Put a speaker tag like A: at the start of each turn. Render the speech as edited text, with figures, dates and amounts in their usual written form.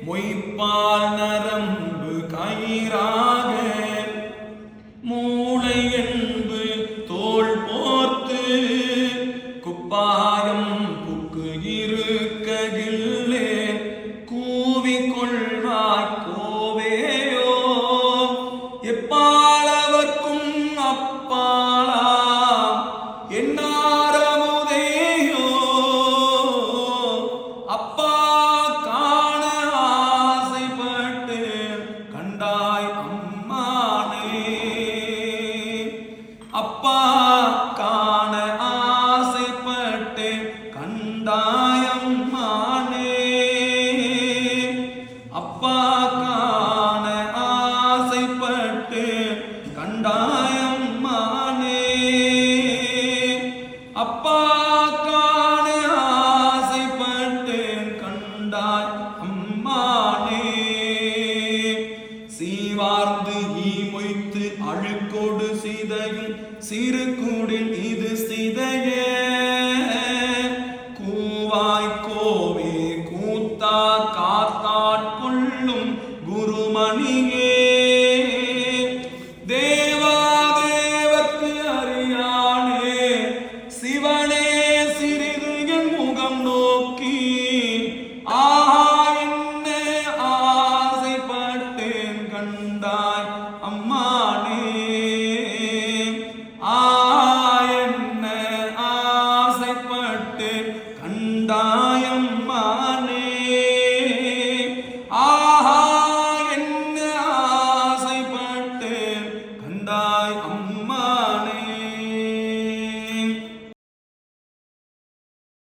A: மொய்ப்பால் நரம்பு கயிறாக மூளை என்பு தோல் போர்த்து குப்பாயம் புக்கு இருக்ககில்லே கூவிக்கொள்வாய் கோவேயோ எப்பாளவர்க்கும் அப்பாளா என்னாரமுதேயோ அப்பா காண ஆசைப்பட்டு கண்டாய் அம்மானே அப்பா காண ஆசைப்பட்டு கண்டாய் அம்மானே அப்பா காண ஆசைப்பட்டு கண்டாய் அம்மானே அப்பா காண ஆசைப்பட்டு கண்டாய் அம்மானே சீவார்ந்து ஈமொய்த்து அழுக்கோடு சிதையும் சிறு கூடில் இது சிதைய கூவாய் கோவே கூத்தா காத்தாட்கொள்ளும் குருமணியே தேவாதேவர்க்கு அறியானே சிவனே சிறிது என் முகம் நோக்கி ஆஹா என்ன ஆசைப்பட்டேன் கண்டாய் அம்மானே ஆஹா என்ன ஆசைப்பட்டேன் கண்டாய்